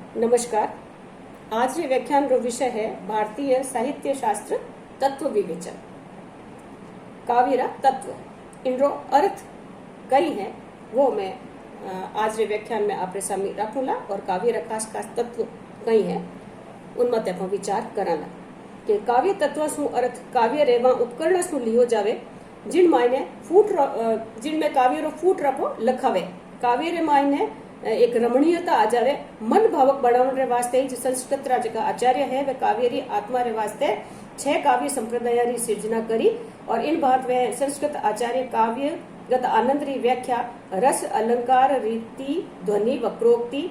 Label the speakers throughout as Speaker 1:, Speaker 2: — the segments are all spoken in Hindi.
Speaker 1: नमस्कार। आज रे व्याख्यान रो विषय है भारतीय साहित्य शास्त्र तत्व विवेचन। काव्यरा तत्व इनरो अर्थ कई है वो मैं आज रे व्याख्यान में आपरे सामने रखूंगा और काव्यरा खास खास तत्व कई है उन मते अपन विचार कराना कि काव्य तत्व सु अर्थ काव्य रेवा उपकरण सु लियो जावे जिन मायने जिनमें काव्य रो फूट रखो लखावे काव्य रे मायने एक रमणीयता आ जावे मन भावक बनाने वास्ते जो संस्कृत रा जका आचार्य है वे काव्य री आत्मा रे वास्ते 6 काव्य संप्रदाय री सिर्जना करी और इन बात वे संस्कृत आचार्य काव्य गत आनंद री व्याख्या रस अलंकार रीति ध्वनि वक्रोक्ति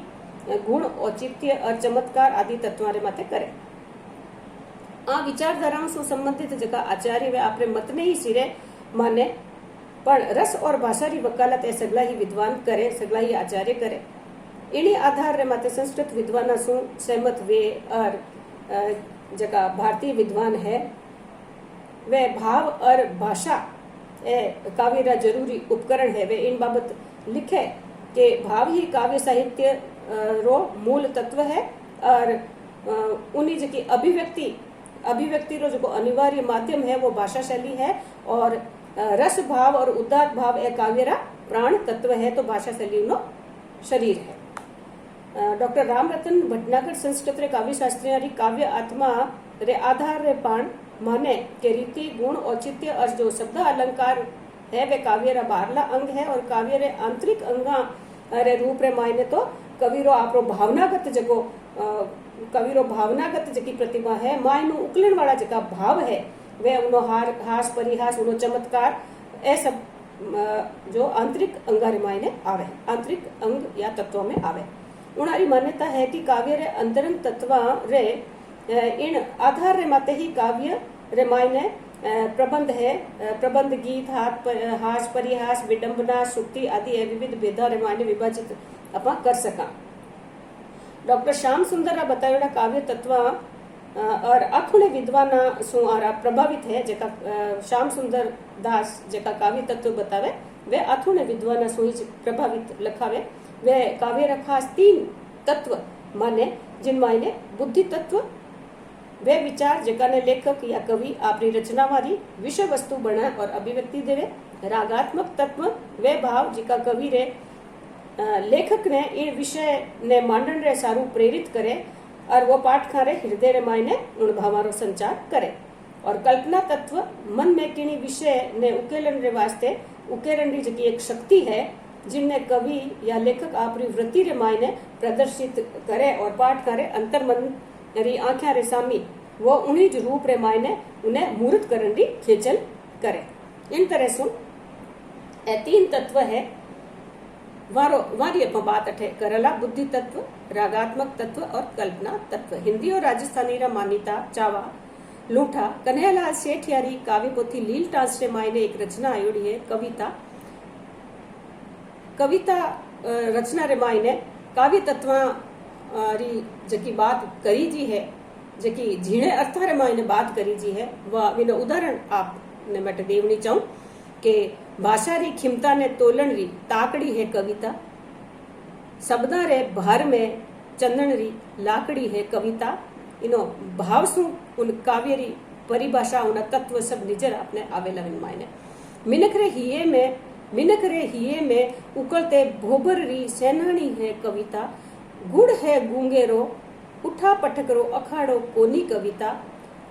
Speaker 1: गुण औचित्य और चमत्कार आदि तत्व रे माते करे। आ विचारधाराओं से संबंधित जका आचार्य वे आपरे मत ने ही सिरे माने पण रस और भाषा री वकालत ए सगला ही विद्वान करे सगला ही आचार्य करे। इन्हीं आधार रे माते संस्कृत विद्वान सु सहमत वे और जका भारतीय विद्वान है वे भाव और भाषा ए काव्य रा जरूरी उपकरण है। वे इन बाबत लिखे कि भाव ही काव्य साहित्य रो मूल तत्व है और उन्हीं जकी अभिव्यक्ति रो जो अनिवार्य माध्यम है वो भाषा शैली है और रस भाव और उदात्त भाव ए काव्यरा प्राण तत्व है तो भाषा शैली नो शरीर है। डॉक्टर राम रतन भटनागर संस्कृत रे काव्य शास्त्री काव्य आत्मा रे आधार रे पाण माने के रीति गुण औचित्य और जो शब्द अलंकार है वे काव्य रा बारला अंग है और काव्य रे आंतरिक अंगा रे रूप रे मायने तो कविरो आपरो भावनागत जको कविरो भावनागत जकी प्रतिभा है मायनो उकलण वाला जका भाव है वे उनो हास परिहास उनो चमत्कार ए सब जो आंतरिक अंगारे मायने आवे आंतरिक अंग या तत्व में आवे। उनारी मान्यता है कि काव्य रे अंतरंग तत्व रे इन आधार रे माते ही काव्य रे मायने प्रबंध है प्रबंध गीत हास परिहास विडंबना सुक्ति आदि ए विविध भेदा रे मायने विभाजित अपा कर सका। डॉक्टर श्याम सुंदर बतायोड़ा काव्य तत्व और अखुणे विद्वान सु आरा प्रभावित है जका श्याम सुंदर दास जका काव्य तत्व बतावे वे अखुणे विद्वान सु ही प्रभावित लखावे। वे काव्य रा खास 3 तत्व माने जिन मायने बुद्धि तत्व वे विचार जका ने लेखक या कवि आपरी रचना वाली विषय वस्तु बना और अभिव्यक्ति देवे। रागात्मक तत्व वे भाव जिका कवि रे लेखक ने इन विषय ने मांडन रे सारू प्रेरित करे और वो पाठखां रे हृदय रे मायने उन भावारो संचार करे। और कल्पना तत्व मन में किनी विषय ने उकेलन रे वास्ते उकेरण री जकी एक शक्ति है जिनने कवि या लेखक आपरी वृत्ति रे मायने प्रदर्शित करे और पाठखां रे अंतर्मन री आंख्या रे सामी वो उन्हीं रूप रे मायने उन्हें मूर्त करन री खेचल करे। इन तरह से ए 3 तत्व है वारी बात अठे करला बुद्धि तत्व रागात्मक तत्व और कल्पना तत्व। हिंदी और राजस्थानी रा मान्यता चावा लूठा कन्हैयालाल सेठ यारी काव्य पोथी लील टांस रे मायने एक रचना आयोड़ी है कविता रचना रे मायने काव्य तत्व री जकी बात करी जी है जकी झीणे अर्था रे मायने बात करी जी है वह विनो उदाहरण आप ने मटे देवनी चाहूं के भाषा री खिमता ने तोलन री ताकड़ी है कविता शब्दा रे भार में चंदन री लाकड़ी है कविता। इनो भाव सु उन काव्य री परिभाषा उन तत्व सब निजर अपने आवेला मायने मिनख रे हिये में उकलते भोबर री सेनानी है कविता। गुड़ है गूंगेरो उठा पटकरो अखाड़ो कोनी कविता।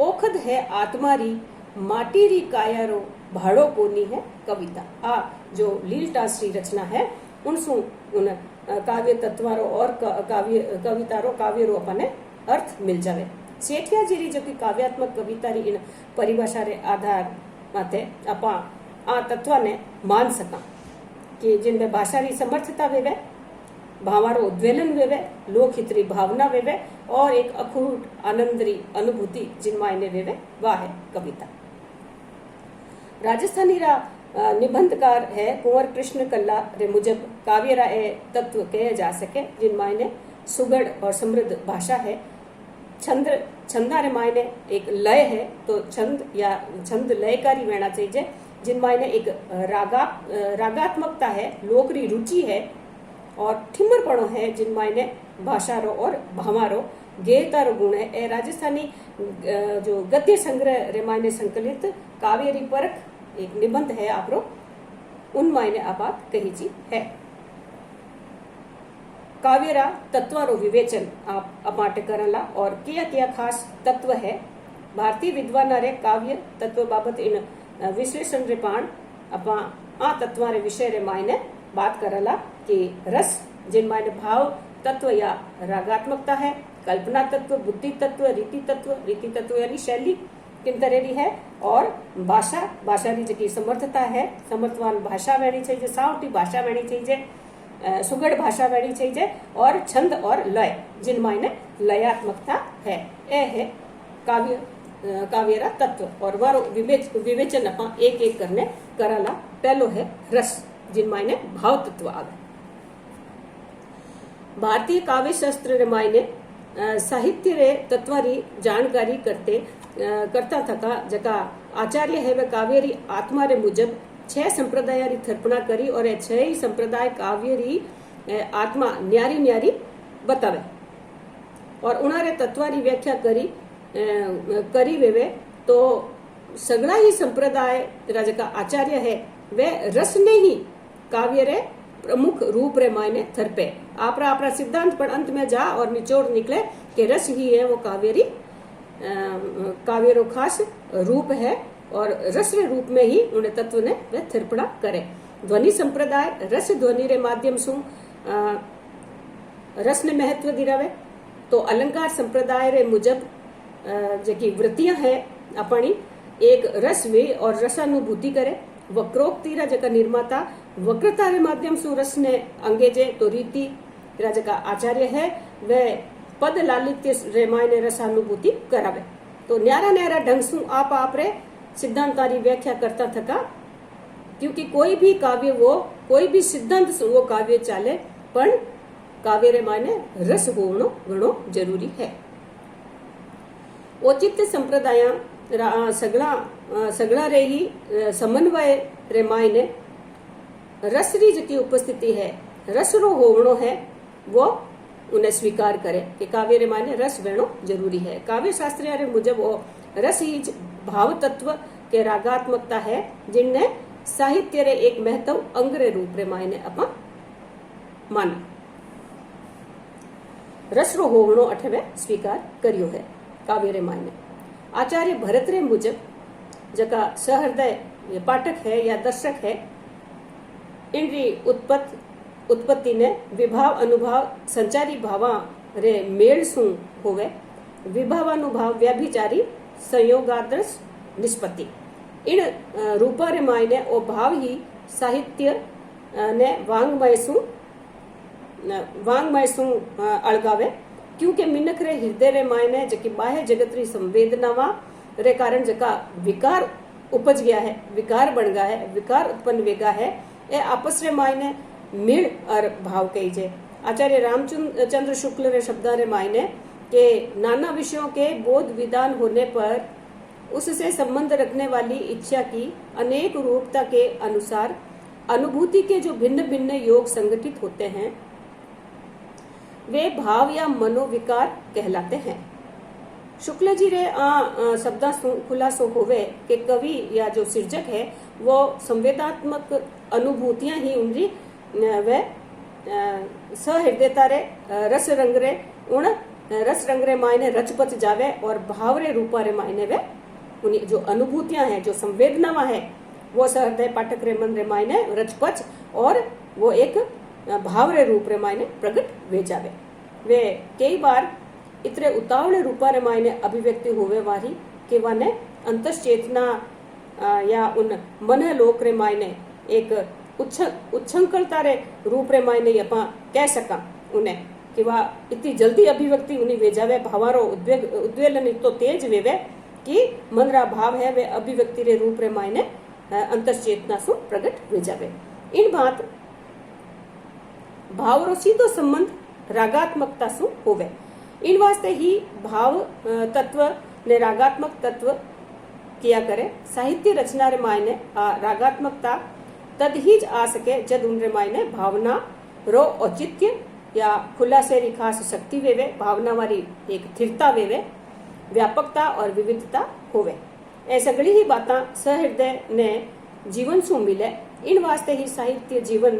Speaker 1: ओखद है आत्मारी माटी री कायारो भाड़ो कोनी है कविता। आ जो लील टांस री रचना है उनसु उन काव्य तत्वारो और कवितारो काव्यरो अपने अर्थ मिल जावे। सेठिया जी जो कि काव्यात्मक कविता री इन परिभाषा रे आधार माते अपा आ तत्व ने मान सका कि जिनमें भाषा री समर्थता वेवे भावारो उद्वेलन वेवे लोकहित री भावना वेवे और एक अखूट आनंद री अनुभूति जिन मायने वेवे वाह है कविता। राजस्थानी रा निबंधकार है कुंवर कृष्ण कल्ला रे मुजब काव्य रा ए तत्व कहे जा सके जिन मायने सुगढ़ और समृद्ध भाषा है। छंदा रे मायने एक लय है तो छंद लयकारी वेणा चाहिए जिन मायने एक रागात्मकता है लोक री रुचि है और ठिम्मरपणो है जिन मायने भाषारो और भावारो गेयतारो गुण है। ए राजस्थानी जो गद्य संग्रह रे मायने संकलित कावेरी परख एक निबंध है आपरो, उन मायने आ बात कही जी है। काव्यरा तत्वारो विवेचन आप अपाटे करला और किया खास तत्व है। भारतीय विद्वाना रे काव्य तत्व बाबत इन विश्लेषण रे पाण अपा आ तत्वा रे विषय रे मायने बात करला कि रस जिन मायने भाव तत्व या रागात्मकता है, कल्पना तत्व, बुद्धि तत्व, रीति तत्व यानी शैली किन तरह है, और भाषा री जकी समर्थता है, समर्थवान भाषा वेणी चाहिए, सावटी भाषा वेणी चाहिए, सुगढ़ भाषा वेणी चाहिए, और छंद और लय जिन मायने लयात्मकता है। ए है काव्यरा तत्व और वारो विवेचन अपा एक एक करने कराला। पहलो है रस जिन मायने भाव तत्व आवे। भारतीय काव्य शास्त्र रे मायने साहित्य रे तत्वारी जानकारी करता थका जका आचार्य है वे काव्यरी आत्मा रे मुजब 6 संप्रदाय री थर्पणा करी और 6 ही संप्रदाय काव्यरी आत्मा न्यारी बतावे और उनारे तत्वारी व्याख्या करी वेवे। तो सगड़ा ही संप्रदाय जका आचार्य है वे रस ने ही काव्य रे प्रमुख रूप रे मायने थरपे। आपरा सिद्धांत पर अंत में जा और निचोड़ निकले कि रस ही है वो काव्यरो खास रूप है और रस रे रूप में ही उन्हें तत्व ने वे थरपड़ा करे। ध्वनि संप्रदाय रस ध्वनि रे माध्यम सु रस ने महत्व दिरावे। तो अलंकार संप्रदाय रे मुजब जकी वृत्तियां है अपनी एक रस वे और रसानुभूति करे। वक्रोक्ति रा जका निर्माता वक्रता रे माध्यम सु रस ने अंगेजे। तो रीति रा जका आचार्य है वे पद लालित्य रे मायने रसानुभूति करावे। तो न्यारा ढंग सु आप रे सिद्धांतारी व्याख्या करता थका, क्योंकि कोई भी काव्य वो कोई भी सिद्धांत वो काव्य चाले पण काव्य रे मायने रस होवणो घणो जरूरी है। औचित्य संप्रदाय सगड़ा रे ही समन्वय रे मायने रस री जकी उपस्थिति है, रस रो होवणो है, वो उन्हें स्वीकार करे कि काव्य रे मायने रस वेणो जरूरी है। काव्य शास्त्रिया रे मुजब वो रस ही भाव तत्व के रागात्मकता है जिनने साहित्य रे एक महत्व अंग रे रूप रे मायने अपा माना। रस रो होवणो अठवे स्वीकार करियो है काव्य रे मायने। आचार्य भरत रे मुजब जका सहृदय पाठक है या दर्शक है, इनरी उत्पत्ति ने विभाव अनुभाव संचारी भावा रे मेल सु होवे। विभावानुभाव व्याभिचारी संयोगादर्श निष्पत्ति। इन रूपा रे मायने ओ भाव ही साहित्य ने वांगमय सु अळगावे, क्योंकि मिनख रे हृदय रे मायने जकी बाह्य जगत री संवेदनावा रे कारण जका विकार उपज गया है, विकार बन गया है, विकार उत्पन्न वेगा है, ए आपस रे मायने मिल और भाव कही जे। आचार्य रामचंद्र शुक्ल रे शब्दा रे मायने के नाना विषयों के बोध विधान होने पर उससे संबंध रखने वाली इच्छा की अनेक रूपता के अनुसार अनुभूति के जो भिन्न भिन्न योग संगठित होते हैं वे भाव या मनोविकार कहलाते हैं। शुक्ल जी रे शब्दा खुलासो होवे कि कवि या जो सृजक है वो संवेदात्मक अनुभूतियां ही उनरी वे सहृदयता रे रस रंग रे मायने रचपच जावे और भाव रे रूपा रे मायने वे उन्हीं जो अनुभूतियां हैं, जो संवेदनावा है, वो सहृदय पाठक रे मन रे मायने रचपच और वो एक भाव रे रूप रे मायने प्रकट वे जावे। वे कई बार इतने उतावले रूपा रे मायने अभिव्यक्ति होवे वारी कि वाने अंतश्चेतना या उन मन लोक रे मायने एक उच्छृंखलता रे रूप रे मायने अपा कह सका उन्हें कि वह इतनी जल्दी अभिव्यक्ति उन्हीं वे जावे। भावारो उद्वेलन तो तेज वेवे कि मन रा भाव है वे अभिव्यक्ति रे रूप रे मायने अंतश्चेतना सु प्रकट वे जावे। इन बात भाव रो सीधो संबंध रागात्मकता सु होवे। इन वास्ते ही भाव तत्व ने रागात्मक तत्व किया करे। साहित्य रचना रे मायने रागात्मकता तद ही आ सके जद उन रे मायने भावना रो औचित्य या खुला से री खास शक्ति वेवे, भावना वाली एक स्थिरता वेवे, व्यापकता और विविधता होवे। ए सगड़ी ही बातां सहृदय ने जीवन सु मिले। इन वास्ते ही साहित्य जीवन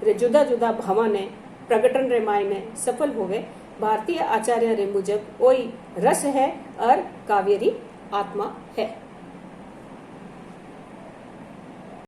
Speaker 1: रे जुदा जुदा भावा ने प्रकटन रे माय ने सफल होवे। भारतीय आचार्य रे मुजब ओई रस है और काव्य री आत्मा है।